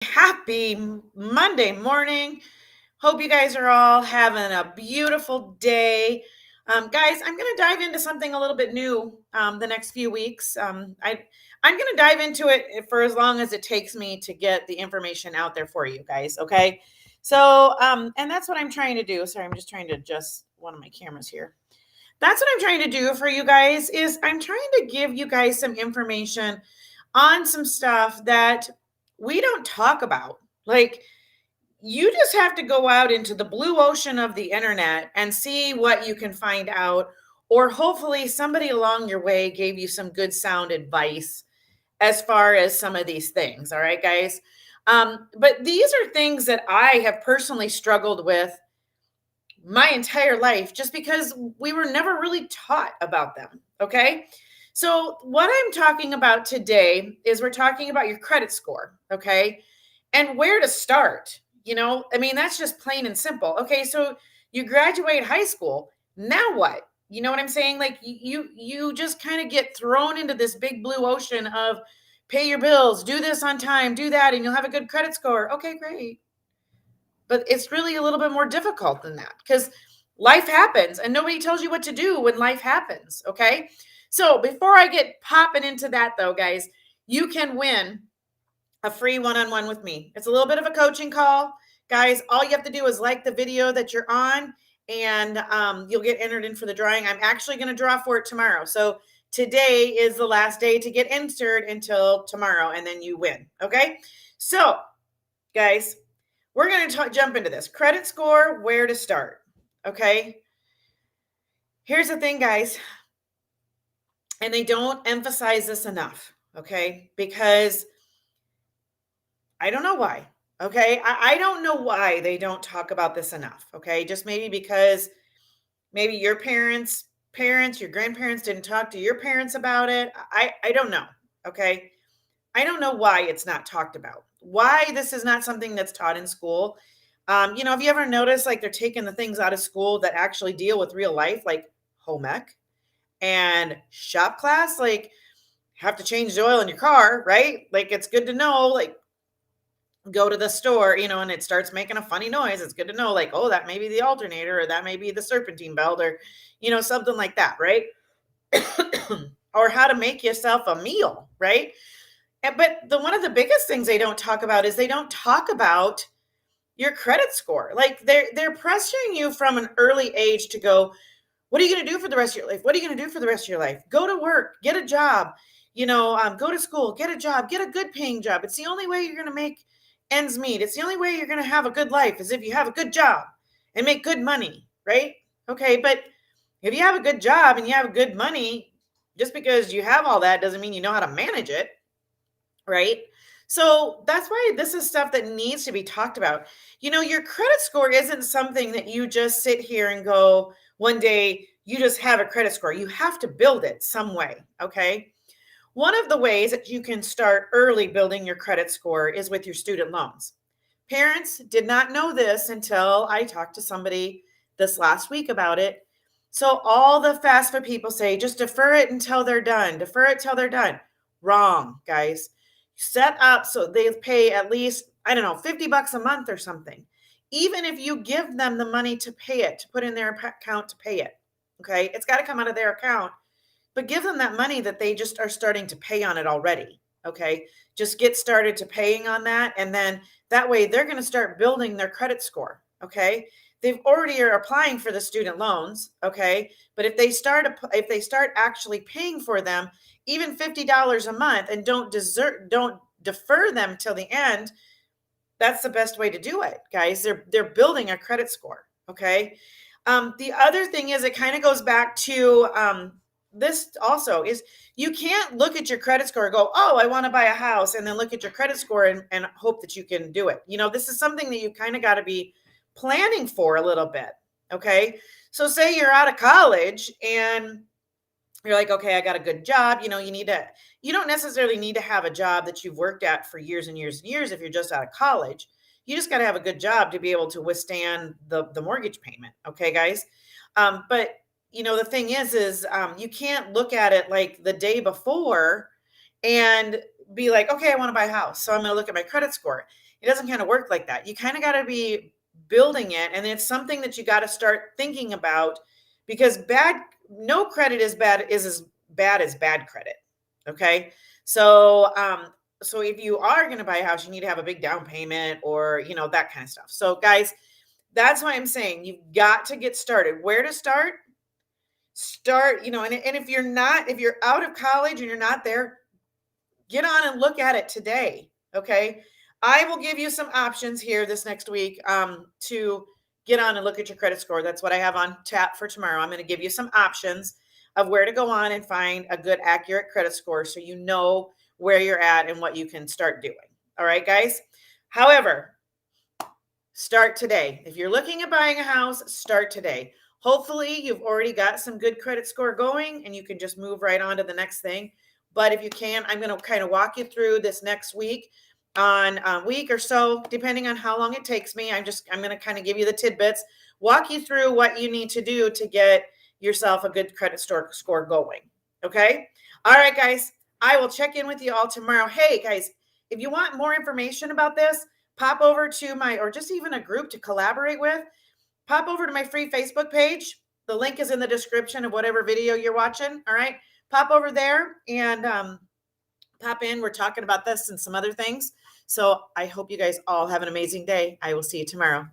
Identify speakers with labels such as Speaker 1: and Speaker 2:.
Speaker 1: Happy Monday morning. Hope you guys are all having a beautiful day. Guys, I'm going to dive into something a little bit new the next few weeks. I'm going to dive into it for as long as it takes me to get the information out there for you guys. Okay. And that's what I'm trying to do. Sorry, I'm just trying to adjust one of my cameras here. That's what I'm trying to do for you guys is I'm trying to give you guys some information on some stuff that we don't talk about. Like, you just have to go out into the blue ocean of the internet and see what you can find out, or hopefully somebody along your way gave you some good sound advice as far as some of these things. All right, guys. But these are things that I have personally struggled with my entire life just because we were never really taught about them. Okay. So, what I'm talking about today is we're talking about your credit score. Okay. And where to start. I mean, that's just plain and simple. Okay. So, you graduate high school. Now what? You know what I'm saying? Like you just kind of get thrown into this big blue ocean of pay your bills, do this on time, do that, and you'll have a good credit score. Okay, great. But it's really a little bit more difficult than that because life happens and nobody tells you what to do when life happens. Okay. So before I get popping into that, though, guys, you can win a free one-on-one with me. It's a little bit of a coaching call. Guys, all you have to do is like the video that you're on and you'll get entered in for the drawing. I'm actually going to draw for it tomorrow. So today is the last day to get entered until tomorrow, and then you win. Okay. So, guys, we're going to jump into this credit score, where to start. Okay. Here's the thing, guys, and they don't emphasize this enough. Okay. Because I don't know why. Okay. I don't know why they don't talk about this enough. Okay. Just maybe because maybe your parents, your grandparents didn't talk to your parents about it. I don't know. Okay. I don't know why it's not talked about. Why this is not something that's taught in school. Have you ever noticed like they're taking the things out of school that actually deal with real life, like home ec and shop class? Like, have to change the oil in your car, right? Like, it's good to know, like, go to the store, and it starts making a funny noise. It's good to know, like, oh, that may be the alternator, or that may be the serpentine belt, or, something like that, right? Or how to make yourself a meal, right? But one of the biggest things they don't talk about is they don't talk about your credit score. Like they're pressuring you from an early age to go, what are you going to do for the rest of your life? What are you going to do for the rest of your life? Go to work, get a job, go to school, get a job, get a good paying job. It's the only way you're going to make ends meet. It's the only way you're going to have a good life is if you have a good job and make good money, right? Okay, but if you have a good job and you have good money, just because you have all that doesn't mean you know how to manage it, right? So that's why this is stuff that needs to be talked about. Your credit score isn't something that you just sit here and go, one day you just have a credit score. You have to build it some way, okay? One of the ways that you can start early building your credit score is with your student loans. Parents did not know this until I talked to somebody this last week about it. So all the FAFSA people say, just defer it until they're done. Defer it till they're done. Wrong, guys. Set up so they pay at least, I don't know, 50 bucks a month or something. Even if you give them the money to pay it, to put in their account to pay it, okay? It's got to come out of their account, but give them that money that they just are starting to pay on it already, okay? Just get started to paying on that, and then that way they're going to start building their credit score, okay? They've already are applying for the student loans, okay? But if they start actually paying for them, even $50 a month, and don't defer them till the end, that's the best way to do it, guys. They're building a credit score, okay? The other thing is it kind of goes back to this also is you can't look at your credit score and go, oh, I want to buy a house, and then look at your credit score and hope that you can do it. This is something that you kind of got to be planning for a little bit, okay? So say you're out of college and you're like, okay, I got a good job. You don't necessarily need to have a job that you've worked at for years and years and years if you're just out of college. You just got to have a good job to be able to withstand the mortgage payment. Okay, guys. But the thing is you can't look at it like the day before and be like, okay, I want to buy a house, so I'm going to look at my credit score. It doesn't kind of work like that. You kind of got to be building it, and it's something that you got to start thinking about, because no credit is as bad as bad credit. Okay. So if you are going to buy a house, you need to have a big down payment, or, that kind of stuff. So guys, that's why I'm saying you've got to get started. Where to start? And if you're out of college and you're not there, get on and look at it today. Okay. I will give you some options here this next week to get on and look at your credit score. That's what I have on tap for tomorrow. I'm going to give you some options of where to go on and find a good, accurate credit score, so you know where you're at and what you can start doing. All right, guys. However, start today. If you're looking at buying a house, start today. Hopefully, you've already got some good credit score going and you can just move right on to the next thing. But if you can, I'm going to kind of walk you through this next week, on a week or so, depending on how long it takes me. I'm going to kind of give you the tidbits, walk you through what you need to do to get yourself a good credit score going. Okay. All right, guys. I will check in with you all tomorrow. Hey, guys, if you want more information about this, pop over to or just even a group to collaborate with, pop over to my free Facebook page. The link is in the description of whatever video you're watching. All right. Pop over there and pop in. We're talking about this and some other things. So I hope you guys all have an amazing day. I will see you tomorrow.